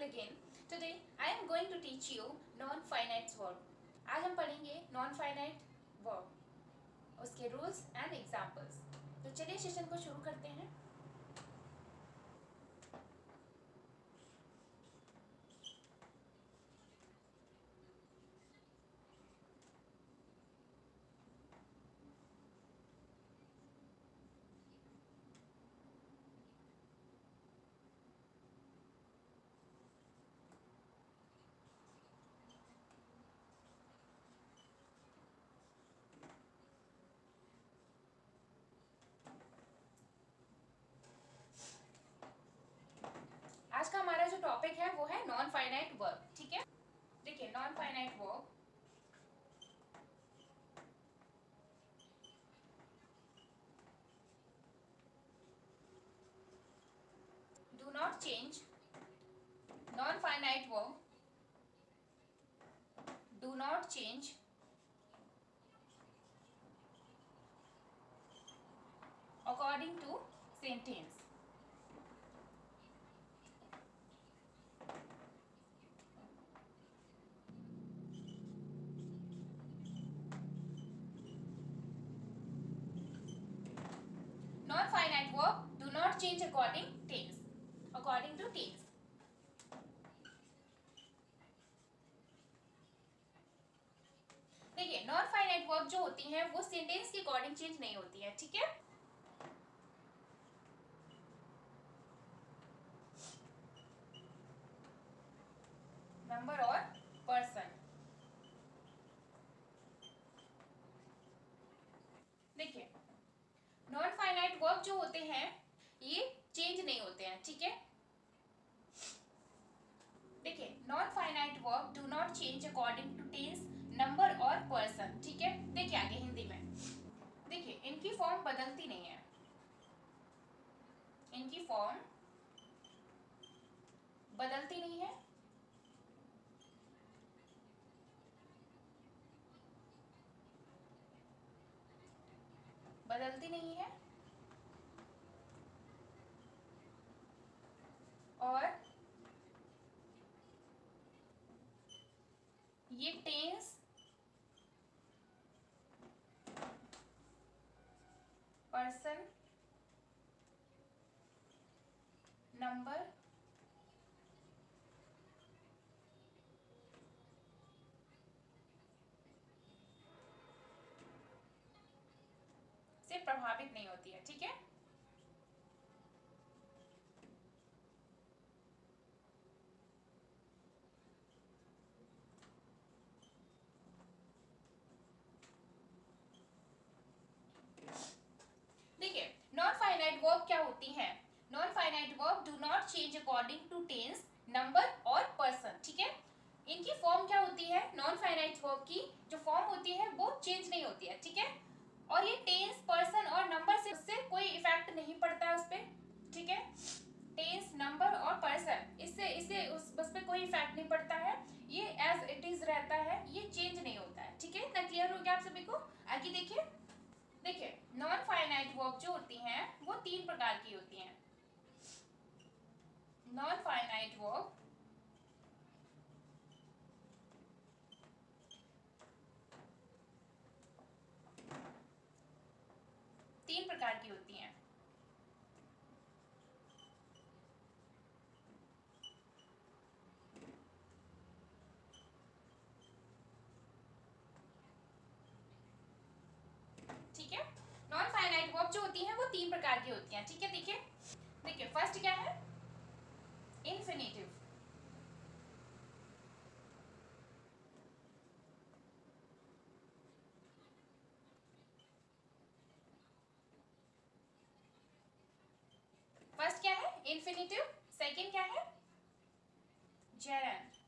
cycle again. Today I am going to teach you non-finite verb. आज हम पढ़ेंगे non-finite verb, उसके rules and examples. तो चलिए सेशन को शुरू करते हैं। आज का हमारा जो टॉपिक है वो है नॉन फाइनाइट वर्ब। ठीक है, देखिए non finite verb do not change, non-finite verb do not change according to sentence. Non-finite verb do not change according to tense. देखिए नॉन फाइनाइट वर्ब जो होती हैं वो सेंटेंस के अकॉर्डिंग चेंज नहीं होती है। ठीक है, नंबर और पर्सन। देखिए नॉन फाइनाइट वर्ब जो होते हैं ये चेंज नहीं होते हैं। ठीक है, देखिए non finite verb do not change according to tense, number और पर्सन। ठीक है, देखिए आगे हिंदी में, देखिए इनकी फॉर्म बदलती नहीं है, इनकी फॉर्म बदलती नहीं है, बदलती नहीं है और ये टेंस, पर्सन, नंबर से प्रभावित नहीं होती है। ठीक है, देखिए नॉन फाइनाइट वर्ब क्या होती है। Non finite verb do not change according to tense, number और पर्सन। ठीक है, इनकी फॉर्म क्या होती है, नॉन फाइनाइट वर्ब की जो फॉर्म होती है वो चेंज नहीं होती है। ठीक है, और ये टेंस, पर्सन और नंबर से उससे कोई इफेक्ट नहीं पड़ता है उस पर। ठीक है, टेंस, नंबर और पर्सन इससे इससे उस पर कोई इफेक्ट नहीं पड़ता है, ये एज इट इज रहता है, ये चेंज नहीं होता है। ठीक है, इतना क्लियर हो गया आप सभी को। आगे देखिए, देखिए नॉन फाइनाइट वर्ब जो होती हैं वो तीन प्रकार की होती हैं। नॉन फाइनाइट वर्ब तीन प्रकार की होती हैं। ठीक है, नॉन फाइनाइट वर्ब जो होती हैं वो तीन प्रकार की होती हैं। ठीक है, देखिए देखिए फर्स्ट क्या है, इन्फिनेटिव। फर्स्ट क्या है, इन्फिनेटिव। सेकंड क्या है, gerund.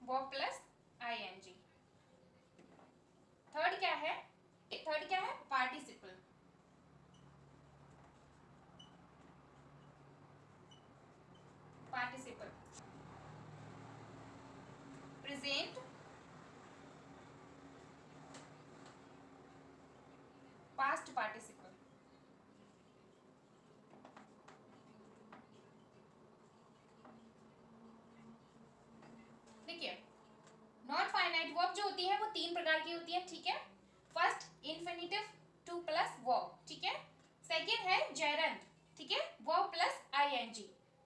Verb plus ING. Third क्या है, थर्ड क्या है, participle. Participle present infinite verb जो होती है वो 3 प्रकार की होती है, ठीक है। First infinitive to plus verb, ठीक है। सेकेंड है जेरंड, ठीक है, वर्ब प्लस आईएनजी।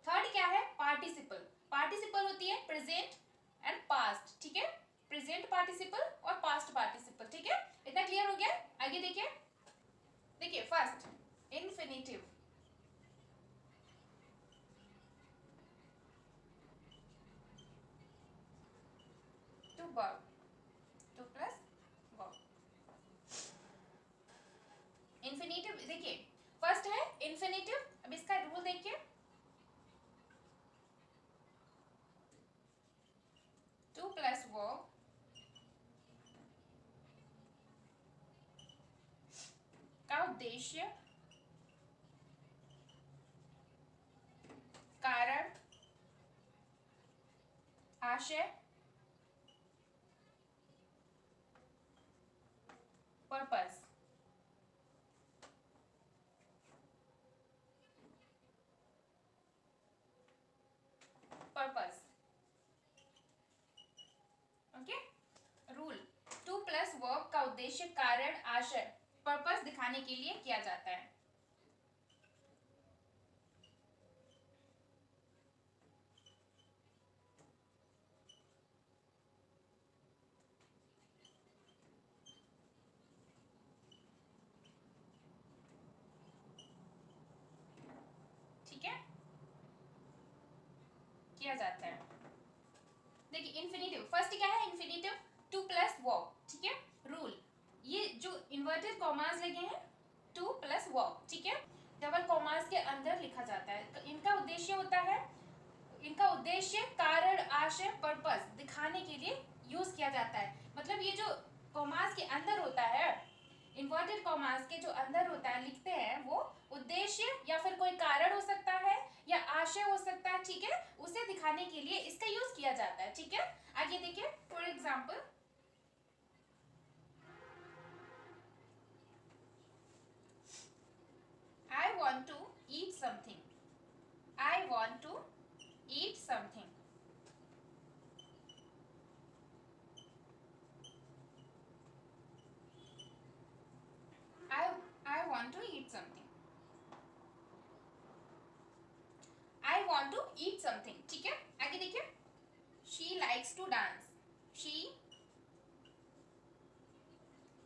थर्ड क्या है, पार्टिसिपल। पार्टिसिपल होती है प्रेजेंट एंड पास्ट, ठीक है, प्रेजेंट पार्टिसिपल और पास्ट पार्टिसिपल, ठीक है। इतना क्लियर हो गया? आगे देखिए, देखिए first infinitive to verb, to plus verb. Infinitive देखिए, फर्स्ट है इन्फिनिटिव। अब इसका रूल देखिए, टू प्लस वर्ब का उद्देश्य, कारण, आशय, purpose. Purpose, okay. Rule, to plus verb का उद्देश्य, कारण, आशय, पर्पस दिखाने के लिए किया जाता है। ठीक है, किया जाता है। देखिए इन्फिनिटिव, फर्स्ट क्या है, इन्फिनिटिव टू प्लस वर्ब, ठीक है। रूल, ये जो इन्वर्टेड कॉमास लगे हैं, टू प्लस वर्ब, ठीक है, डबल कॉमास के अंदर लिखा जाता है। इनका उद्देश्य होता है, इनका उद्देश्य कारण, आशय, पर्पस दिखाने के लिए यूज किया जाता है। मतलब ये जो कॉमास के अंदर होता है, इन्वर्टेड कॉमास के जो अंदर होता है लिखते हैं, वो उद्देश्य या फिर कोई कारण हो सकता है या आशय हो सकता है, ठीक है, उसे दिखाने के लिए इसका यूज किया जाता है, ठीक है। आगे देखिए, for example, I want to eat something, I want to eat something. I want to eat something. I want to eat something, ठीक है। आगे देखिए, she likes to dance, she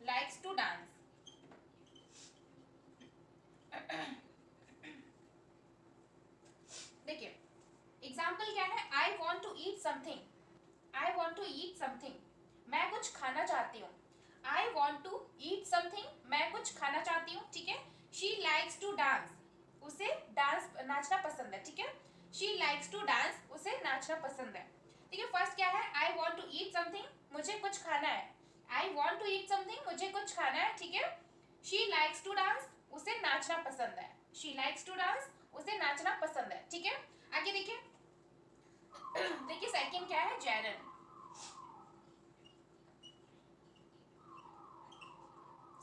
likes to dance। देखिए एग्जाम्पल क्या है, I want to eat something, I want to eat something, मैं कुछ खाना चाहती हूँ। I want to eat something, मैं कुछ खाना चाहती हूँ, ठीक है। She likes to dance, उसे डांस नाचना पसंद है, ठीक है। She likes to dance, उसे नाचना पसंद है, ठीक है। फर्स्ट क्या है, I want to eat something, मुझे कुछ खाना है। I want to eat something, मुझे कुछ खाना है, ठीक है। She likes to dance, उसे नाचना पसंद है। She likes to dance, उसे नाचना पसंद है, ठीक है। आगे देखिए, देखिए सेकंड क्या है, जेरन।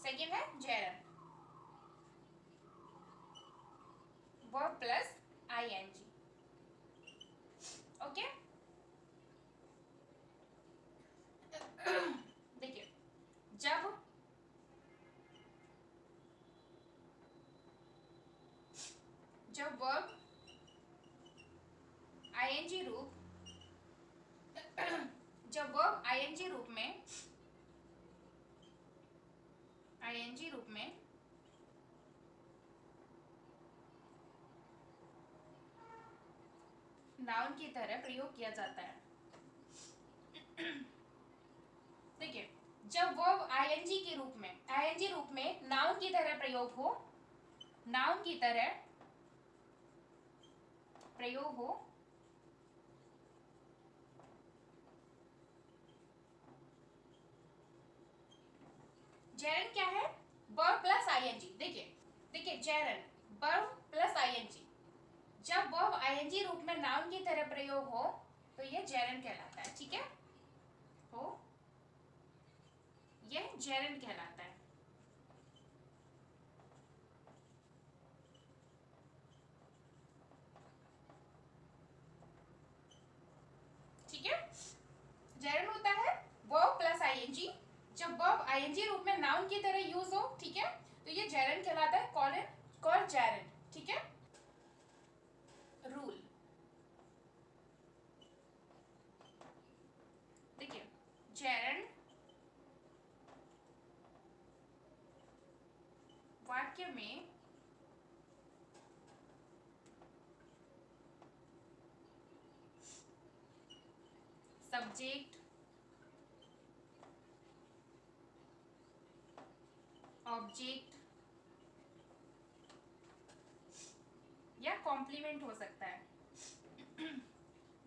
सेकंड है gerund, verb plus ING, okay. देखिए जब जब वर्ब आईएनजी रूप जब वर्ब आईएनजी रूप में नाउन की तरह प्रयोग किया जाता है। देखिए जब वर्ब आईएनजी के रूप में, आईएनजी रूप में नाउन की तरह प्रयोग हो, नाउन की तरह प्रयोग हो, जेरन क्या है, वर्ब प्लस आईएनजी। देखिए देखिए जेरन वर्ब प्लस आईएनजी, जब वर्ब आईएनजी रूप में नाउन की तरह प्रयोग हो तो ये जेरन कहलाता है, ठीक है। हो, ये जेरन कहलाता है। ठीक है, जेरन होता है वर्ब प्लस जेरंड वाक्य में सब्जेक्ट ऑब्जेक्ट या कॉम्प्लीमेंट हो सकता है।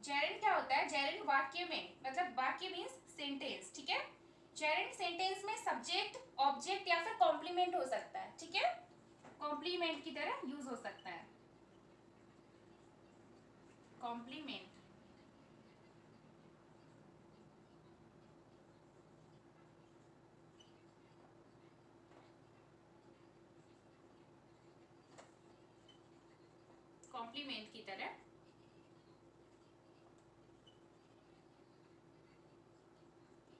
जेरेंड क्या होता है? जेरेंड वाक्य में, मतलब वाक्य मीन्स सेंटेंस, ठीक है। जेरेंड सेंटेंस में सब्जेक्ट ऑब्जेक्ट या फिर कॉम्प्लीमेंट हो सकता है, ठीक है, कॉम्प्लीमेंट की तरह यूज हो सकता है। कॉम्प्लीमेंट कॉम्प्लीमेंट की तरह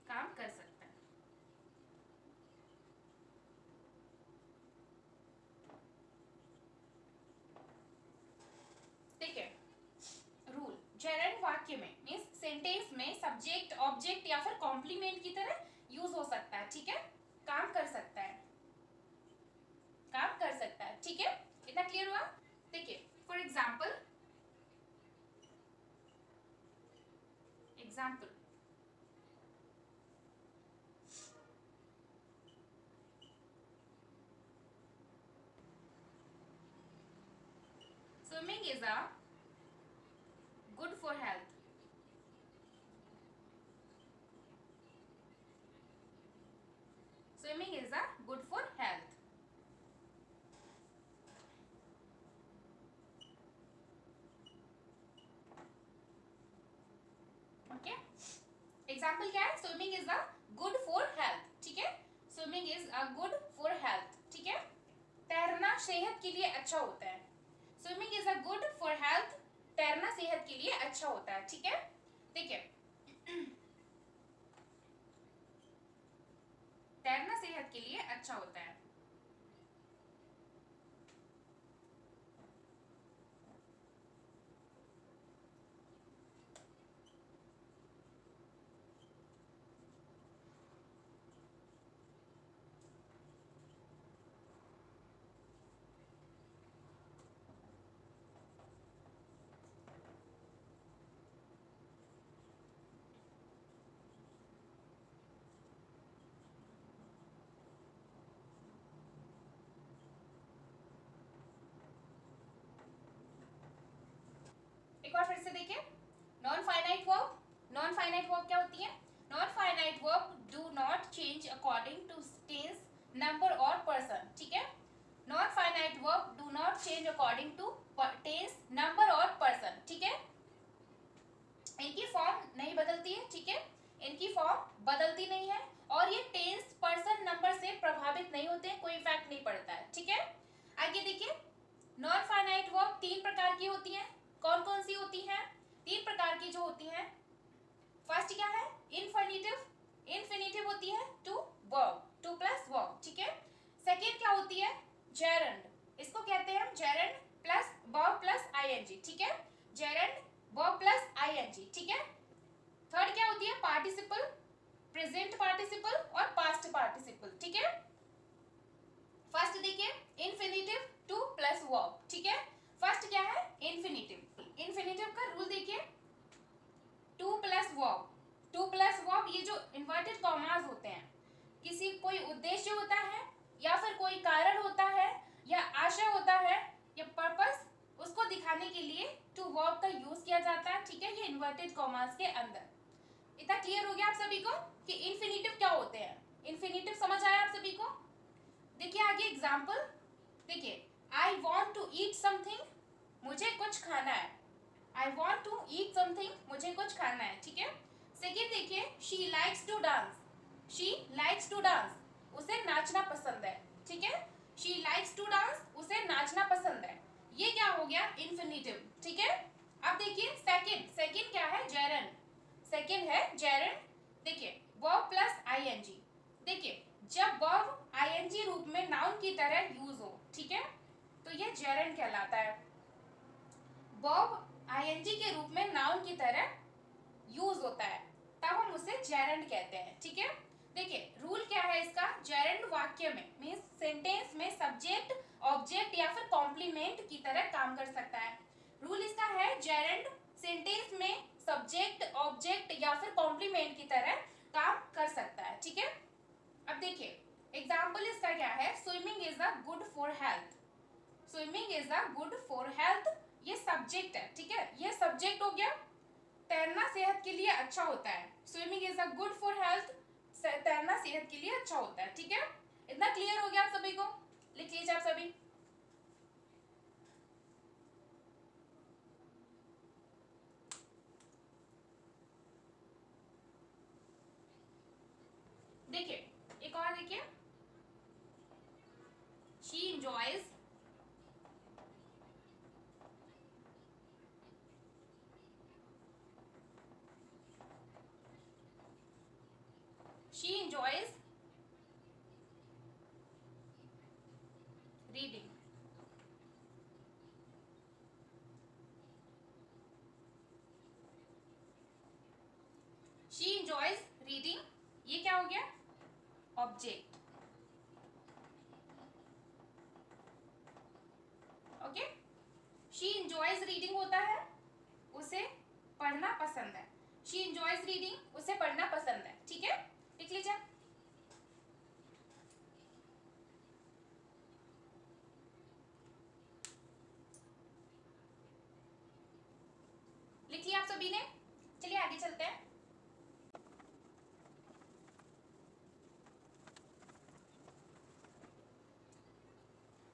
काम कर सकता है। ठीक है, रूल, जेरेंड वाक्य में मीन्स सेंटेंस में सब्जेक्ट ऑब्जेक्ट या फिर कॉम्प्लीमेंट की तरह यूज हो सकता है, ठीक है, काम कर सकता है, काम कर सकता है, ठीक है, इतना क्लियर हुआ? देखिए for example, example swimming is a good for health. Swimming is a good for health. Okay, example क्या है? Swimming is a good for health, ठीक है, swimming is a good for health, ठीक है, तैरना सेहत के लिए अच्छा होता है। Swimming is a good for health, तैरना सेहत के लिए अच्छा होता है, ठीक है। देखिए तैरना सेहत के लिए अच्छा होता है। एक बार फिर से देखिए, non finite verb, non finite verb क्या होती है? Non finite verb do not change according to tense, number और पर्सन, ठीक है, non finite verb do not change according to tense, number और पर्सन, ठीक है, इनकी फॉर्म नहीं बदलती है, ठीक है, इनकी फॉर्म बदलती नहीं है और ये टेंस, पर्सन, नंबर से प्रभावित नहीं होते हैं, कोई इफेक्ट नहीं पड़ता है, ठीक है। आगे देखिए, नॉन फाइनाइट वर्ब तीन प्रकार की होती हैं। कौन कौन सी होती हैं? तीन प्रकार की जो होती हैं, फर्स्ट क्या है? इनफिनिटिव, इनफिनिटिव होती है to verb, to plus verb, ठीक है। सेकेंड क्या होती है? जेरंड, इसको कहते हैं हम gerund plus verb plus ING, ठीक है, जेरंड वर्ब प्लस आईएनजी, ठीक है। थर्ड क्या होती है? पार्टिसिपल, प्रेजेंट पार्टिसिपल और पास्ट पार्टिसिपल, ठीक है। फर्स्ट देखिए, इनफिनिटिव टू प्लस वर्ब, ठीक है, फर्स्ट क्या है? इनफिनिटिव, इनफिनिटिव का रूल देखिए, to plus verb, to plus verb, ये जो इन्वर्टेड कॉमास होते हैं, किसी कोई उद्देश्य होता है या फिर कोई कारण होता है या आशय होता है या पर्पस, उसको दिखाने के लिए टू वर्ब का यूज किया जाता है, ठीक है, ये इन्वर्टेड कॉमास के अंदर। इतना क्लियर हो गया आप सभी को कि इनफिनिटिव क्या होते हैं? इनफिनिटिव समझ आया आप सभी को? देखिए आगे एग्जाम्पल, देखिए, I want to eat something, मुझे कुछ खाना है, I want to eat something, मुझे कुछ खाना है, ठीक है। सेकेंड देखिए, she likes to dance, she likes to dance, उसे नाचना पसंद है, ठीक है, शी लाइक्स टू डांस, उसे नाचना पसंद है, ये क्या हो गया? इनफिनिटिव, ठीक है। अब देखिए सेकेंड, सेकेंड क्या है? जेरंड, सेकेंड है जेरंड, देखिए वर्ब प्लस आईएनजी, देखिए जब वर्ब आईएनजी रूप में नाउन की तरह यूज हो, ठीक है, तो ये जेरंड कहलाता है। वर्ब आईएनजी के रूप में नाउन की तरह यूज होता है, तब हम उसे जेरेंड कहते हैं, ठीक है। देखिए रूल क्या है इसका, जेरेंड वाक्य में मीन्स सेंटेंस में सब्जेक्ट ऑब्जेक्ट या फिर कॉम्प्लीमेंट की तरह काम कर सकता है। रूल इसका है जेरेंड सेंटेंस में सब्जेक्ट ऑब्जेक्ट या फिर कॉम्प्लीमेंट की तरह काम कर सकता है, ठीक है। अब देखिए एग्जाम्पल इसका क्या है, swimming is a good for health. Swimming is a good for health, ये सब्जेक्ट है, ठीक है, ये सब्जेक्ट हो गया। तैरना सेहत के लिए अच्छा होता है, swimming is a good for health, तैरना सेहत के लिए अच्छा होता है, ठीक है। इतना क्लियर हो गया आप सभी को, लिख लीजिए आप सभी। देखिए एक और देखिए, she enjoys she enjoys reading। she enjoys reading, ये क्या हो गया, object, okay. she enjoys reading होता है उसे पढ़ना पसंद है, she enjoys reading उसे पढ़ना पसंद है, ठीक है, लिख लीजिए। लिख लिया आप सभी ने, चलिए आगे चलते हैं।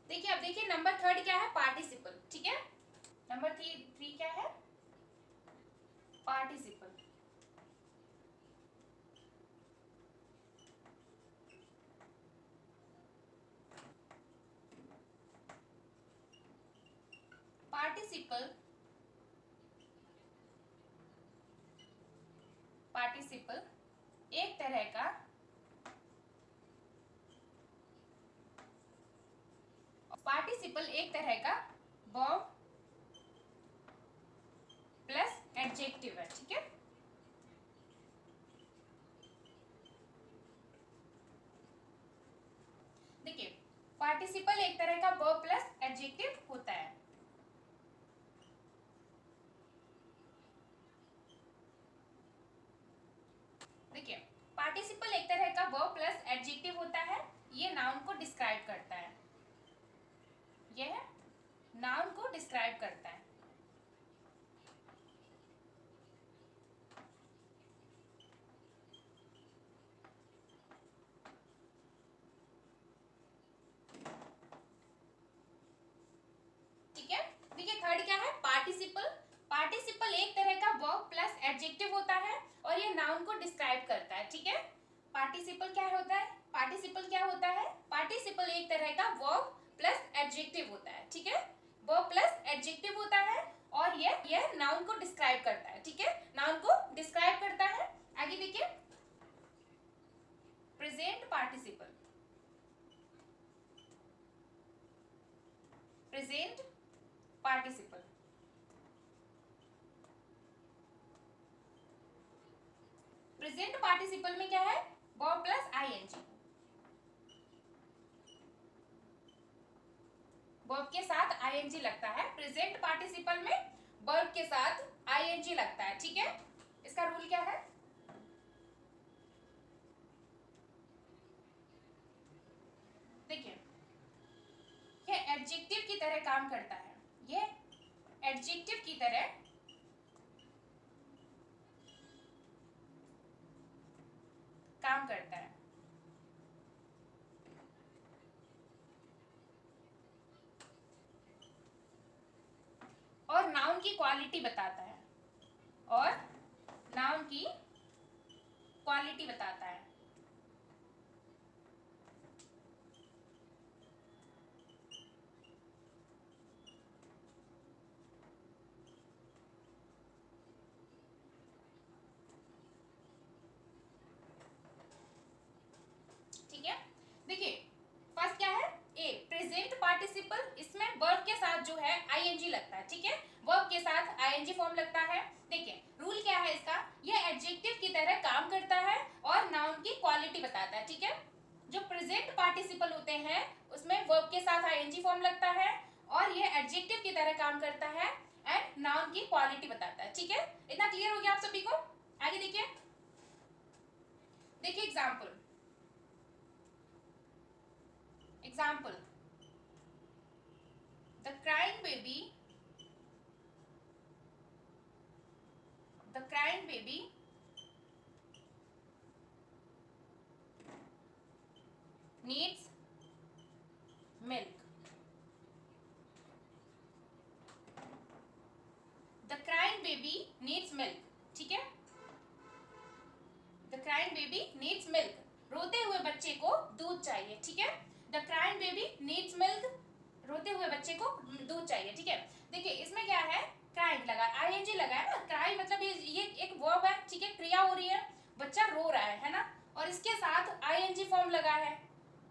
देखिए अब देखिए नंबर थर्ड क्या है, पार्टिसिपल, ठीक है। नंबर थ्री क्या है, पार्टिसिपल। पार्टिसिपल, पार्टिसिपल एक तरह का पार्टिसिपल एक तरह का वर्ब प्लस एडजेक्टिव है, ठीक है। देखिए पार्टिसिपल एक तरह का वर्ब प्लस एडजेक्टिव होता है। देखिए पार्टिसिपल एक तरह का वर्ब प्लस एडजेक्टिव होता है, ये नाउन को डिस्क्राइब करता है, यह नाउन को डिस्क्राइब करता है। ठीक है, देखिए थर्ड क्या है, पार्टिसिपल। पार्टिसिपल एक तरह का वर्ब प्लस एडजेक्टिव होता है और ये नाउन को डिस्क्राइब करता है, ठीक है। पार्टिसिपल क्या होता है, पार्टिसिपल क्या होता है, पार्टिसिपल एक तरह का वर्ब प्लस एडजेक्टिव होता है, ठीक है। वर्ब प्लस एडजेक्टिव होता है और ये नाउन को डिस्क्राइब करता है, ठीक है, नाउन को डिस्क्राइब करता है। आगे देखिए present participle, present participle. Present participle में क्या है, वर्ब प्लस आईएनजी, वर्ब के साथ आईएनजी लगता है। प्रेजेंट पार्टिसिपल में वर्ब के साथ आईएनजी लगता है, ठीक है। इसका रूल क्या है, देखिए ये एडजेक्टिव की तरह काम करता है, ये एडजेक्टिव की तरह काम करता है और नाउन की क्वालिटी बताता है, और नाउन की क्वालिटी बताता है। ठीक है, देखिए फर्स्ट क्या है, ए प्रेजेंट पार्टिसिपल, इसमें वर्ब के साथ जो है आईएनजी लगता है, ठीक है, वर्ब के साथ आईएनजी फॉर्म लगता है। देखिए रूल क्या है इसका, ये एडजेक्टिव की तरह क्वालिटी बताता है, ठीक है। जो प्रेजेंट पार्टिसिपल होते हैं उसमें वर्ब के साथ आईएनजी फॉर्म लगता है और ये एडजेक्टिव की तरह काम करता है एंड नाउन की क्वालिटी बताता है, ठीक है। इतना क्लियर हो गया आप सभी को? आगे देखिए, देखिए example, example, the crying baby, the crying baby needs milk. The crying baby needs milk, ठीक है। The crying baby needs milk. रोते हुए बच्चे को दूध चाहिए, ठीक है। The crying baby needs milk. रोते हुए बच्चे को दूध चाहिए, ठीक है। देखिए इसमें क्या है, crying लगा, ing लगा है ना। cry मतलब ये एक verb है, ठीक है, क्रिया हो रही है, बच्चा रो रहा है ना, और इसके साथ ing फॉर्म लगा है।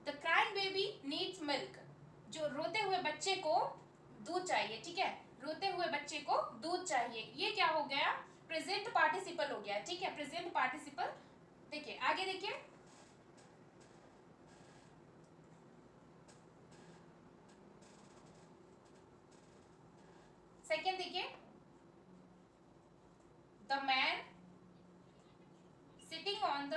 The crying baby needs milk. जो रोते हुए बच्चे को दूध चाहिए, ठीक है, रोते हुए बच्चे को दूध चाहिए, ये क्या हो गया, प्रेजेंट पार्टिसिपल हो गया, ठीक है, प्रेजेंट पार्टिसिपल। देखिए आगे देखिए, सेकेंड देखिए, the man sitting on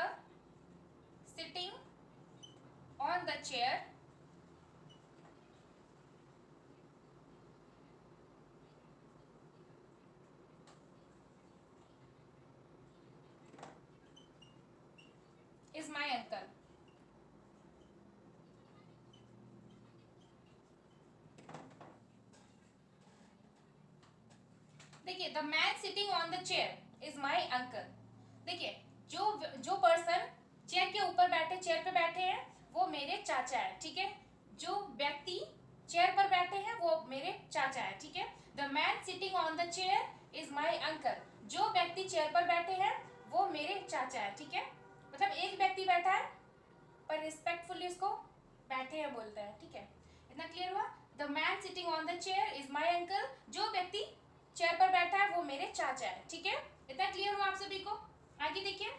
the chair is my uncle. देखिए the man sitting on the chair is my uncle. देखिए जो जो पर्सन चेयर के ऊपर बैठे, चेयर पे बैठे हैं, वो मेरे चाचा है, ठीक है। जो व्यक्ति चेयर पर बैठे हैं वो मेरे चाचा है, ठीक है। The man sitting on the chair is my uncle. जो व्यक्ति चेयर पर बैठे हैं वो मेरे चाचा है, ठीक है। मतलब एक व्यक्ति बैठा है पर रिस्पेक्टफुली उसको बैठे हैं बोलता है, ठीक है। इतना क्लियर हुआ? The man sitting on the chair is my uncle. जो व्यक्ति चेयर पर बैठा है वो मेरे चाचा है, ठीक है। इतना क्लियर हुआ आप सभी को? आगे देखिए,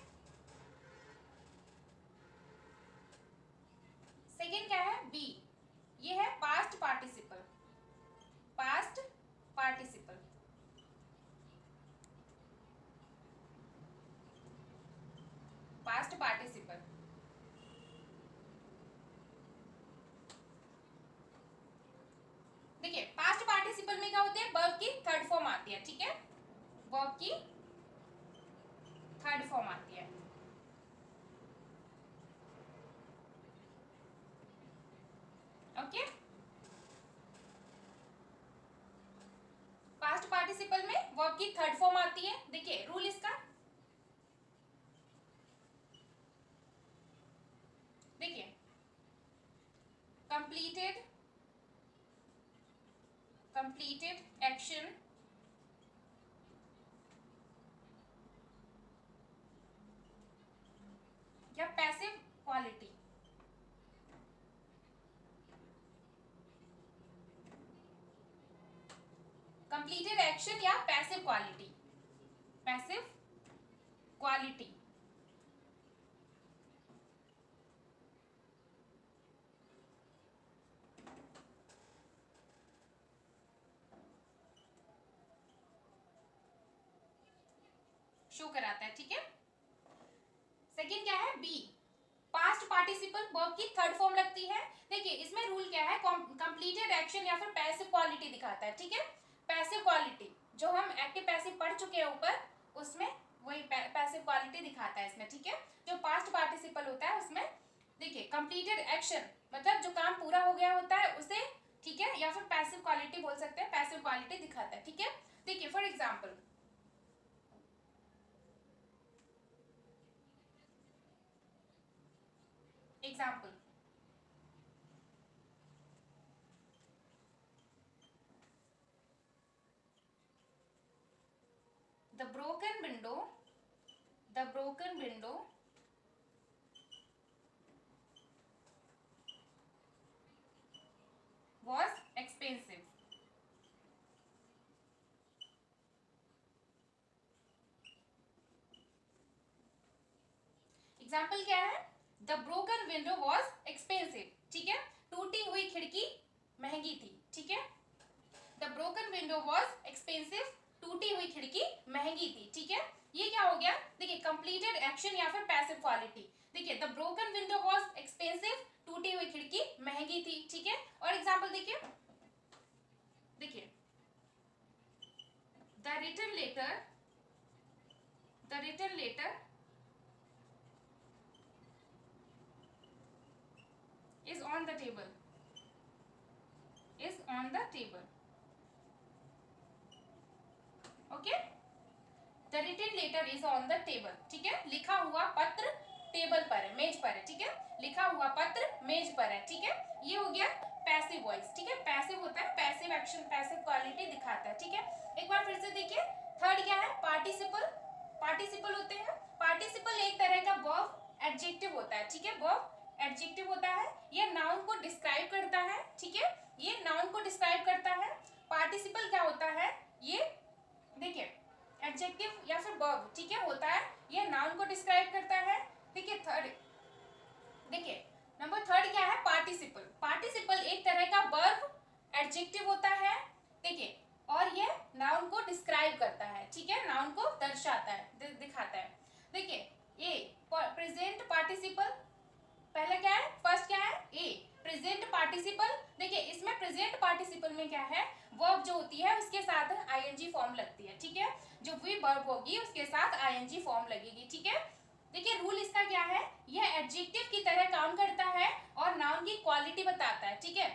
सेकेंड क्या है, बी। ये है past participle, past participle. Past participle, देखिए पास्ट पार्टिसिपल में क्या होते हैं, वर्ब की थर्ड फॉर्म आती है, ठीक है, वर्ब की थर्ड फॉर्म आती है। ओके, पास्ट पार्टिसिपल में वर्ब की थर्ड फॉर्म आती है। देखिए रूल इसका, देखिए कंप्लीटेड, कंप्लीटेड एक्शन या पैसिव क्वालिटी, कंप्लीटेड एक्शन या passive quality, passive quality. Show कराता है, ठीक है। सेकंड क्या है, बी। पास्ट पार्टिसिपल वर्ब की थर्ड फॉर्म लगती है। देखिए इसमें रूल क्या है, कंप्लीटेड एक्शन या फिर पैसिव क्वालिटी दिखाता है, ठीक है। पैसिव क्वालिटी जो हम एक्टिव पैसिव पढ़ चुके हैं ऊपर, उसमें वही पैसिव क्वालिटी दिखाता है इसमें, ठीक है। जो पास्ट पार्टिसिपल होता है उसमें देखिए कंप्लीटेड एक्शन मतलब जो काम पूरा हो गया होता है उसे, ठीक है, या फिर पैसिव क्वालिटी बोल सकते हैं, पैसिव क्वालिटी दिखाता है, ठीक है। देखिए for example, example, the broken window, the broken window was expensive. Example क्या है, the broken window was expensive, ठीक है, टूटी हुई खिड़की महंगी थी, ठीक है, the broken window was expensive, टूटी हुई खिड़की महंगी थी, ठीक है। ये क्या हो गया, देखिए कंप्लीटेड एक्शन या फिर पैसिव क्वालिटी। देखिए the broken window was expensive, टूटी हुई खिड़की महंगी थी, ठीक है। और एग्जांपल देखिए, देखिए the written letter is on the table, okay, the written letter is on the table, ठीक है, लिखा हुआ पत्र टेबल पर है, मेज पर है, ठीक है, लिखा हुआ पत्र मेज पर है, ठीक है। ये हो गया पैसिव वॉइस, ठीक है, पैसिव होता है, पैसिव एक्शन, पैसिव क्वालिटी दिखाता है, ठीक है। एक बार फिर से देखिए, थर्ड क्या है, पार्टिसिपल। पार्टिसिपल होते हैं, पार्टिसिपल एक तरह का वर्ब एडजेक्टिव होता है, ठीक है, वर्ब एडजेक्टिव होता है, ये नाउन को डिस्क्राइब करता है, ठीक है, ये नाउन को डिस्क्राइब करता है। पार्टिसिपल क्या होता है, ये देखिए एडजेक्टिव या फिर वर्ब, ठीक है, होता है, ये नाउन को डिस्क्राइब करता है। देखिए थर्ड, देखिए नंबर थर्ड क्या है, पार्टिसिपल। पार्टिसिपल एक तरह का वर्ब एडजेक्टिव होता है, देखिए, और ये नाउन को डिस्क्राइब करता है, ठीक है, नाउन को दर्शाता है, दिखाता है। देखिए ए प्रेजेंट पार्टिसिपल, पहले क्या है, फर्स्ट क्या है, ए प्रेजेंट पार्टिसिपल। देखिए इसमें प्रेजेंट पार्टिसिपल में क्या है, वर्ब जो होती है उसके साथ आईएनजी फॉर्म लगती है, ठीक है, जो भी वर्ब होगी उसके साथ आईएनजी फॉर्म लगेगी, ठीक है। देखिए रूल इसका क्या है, यह एडजेक्टिव की तरह काम करता है और नाउन की क्वालिटी बताता है, ठीक है।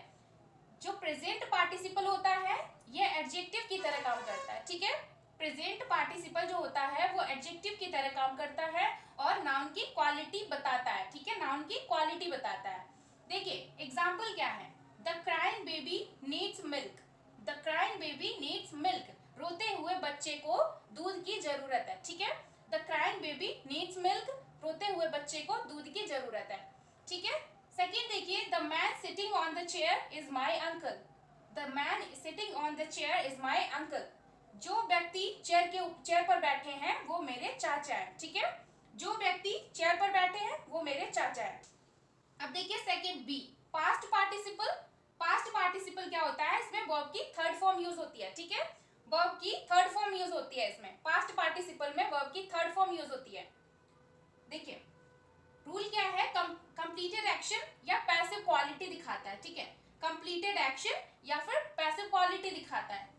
जो प्रेजेंट पार्टिसिपल होता है यह एडजेक्टिव की तरह काम करता है, ठीक है, प्रेजेंट पार्टिसिपल जो होता है वो एडजेक्टिव की तरह काम करता है और नाउन की क्वालिटी बताता है, ठीक है, नाउन की क्वालिटी बताता है। देखिए एग्जाम्पल क्या है, the crying baby needs milk, the crying baby needs milk, रोते हुए बच्चे को दूध की जरूरत है, ठीक है, the crying baby needs milk, रोते हुए बच्चे को दूध की जरूरत है, ठीक है। सेकेंड देखिए, the man sitting on the chair is my uncle, the man sitting on the chair is my uncle, जो व्यक्ति चेयर पर बैठे हैं वो मेरे चाचा है, ठीक है, जो व्यक्ति चेयर पर बैठे हैं वो मेरे चाचा है। अब देखिए second B, past participle. Past participle क्या होता है, इसमें वर्ब की थर्ड फॉर्म यूज होती है, ठीक है, वर्ब की थर्ड फॉर्म यूज होती है इसमें, पास्ट पार्टिसिपल में वर्ब की थर्ड फॉर्म यूज होती है। देखिए रूल क्या है, कंप्लीटेड एक्शन या पैसिव क्वालिटी दिखाता है, ठीक है, कंप्लीटेड एक्शन या फिर पैसिव क्वालिटी दिखाता है।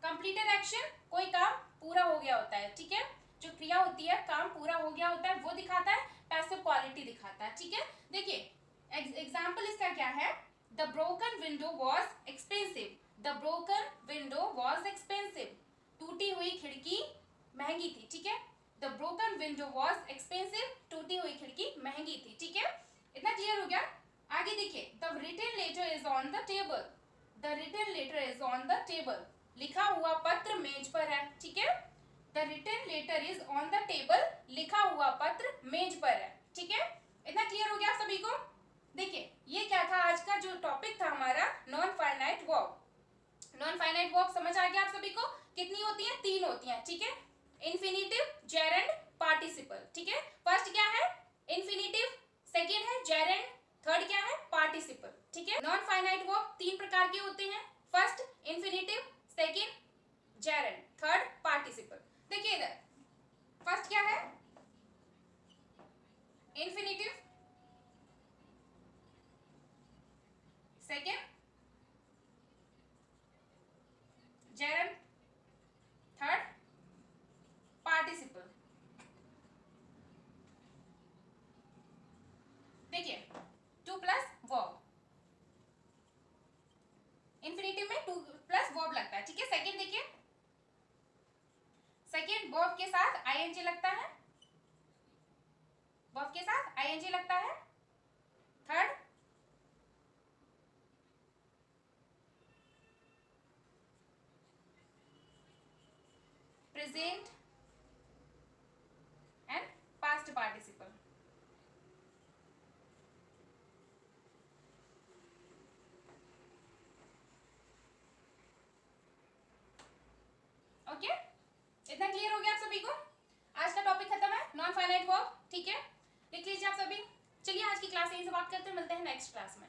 कंप्लीटेड एक्शन कोई काम पूरा हो गया होता है, ठीक है, जो क्रिया होती है काम पूरा हो गया होता है वो दिखाता है, पैसिव क्वालिटी दिखाता है, ठीक है। देखिए एग्जाम्पल इसका क्या है, the broken window was expensive, the broken window was expensive, टूटी हुई खिड़की महंगी थी, ठीक है, the broken window was expensive, टूटी हुई खिड़की महंगी थी, ठीक है, इतना क्लियर हो गया। आगे देखिए, the written letter is on the table, the written letter is on the table, लिखा हुआ पत्र मेज पर है, ठीक है, the written letter is on the table, लिखा हुआ पत्र मेज पर है, ठीक है, इतना क्लियर हो गया सभी को। देखिए ये क्या था, आज का जो टॉपिक था हमारा non finite verb. Non finite verb समझ आ गया आप सभी को, कितनी होती है, तीन होती है, ठीक है, इन्फिनिटिव, जेरेंड, पार्टिसिपल, ठीक है। फर्स्ट क्या है, इन्फिनिटिव, सेकेंड है जेरेंड, थर्ड क्या है, पार्टिसिपल, ठीक है। नॉन फाइनाइट वर्ब तीन प्रकार के होते हैं, first infinitive, second gerund, third participle. देखिए इधर फर्स्ट क्या है, infinitive, second gerund, third participle. देखिए टू प्लस वर्ब, इन्फिनिटिव में टू प्लस वर्ब लगता है, ठीक है। सेकेंड देखिए, सेकेंड वर्ब के साथ आईएनजी लगता है, वर्ब के साथ आईएनजी लगता है। Third present and past participle. Okay, इतना क्लियर हो गया आप सभी को, आज का टॉपिक खत्म है, नॉन फाइनाइट वर्ब, ठीक है, लिख लीजिए आप सभी। चलिए आज की क्लास यहीं से बात करते हैं, मिलते हैं नेक्स्ट क्लास में।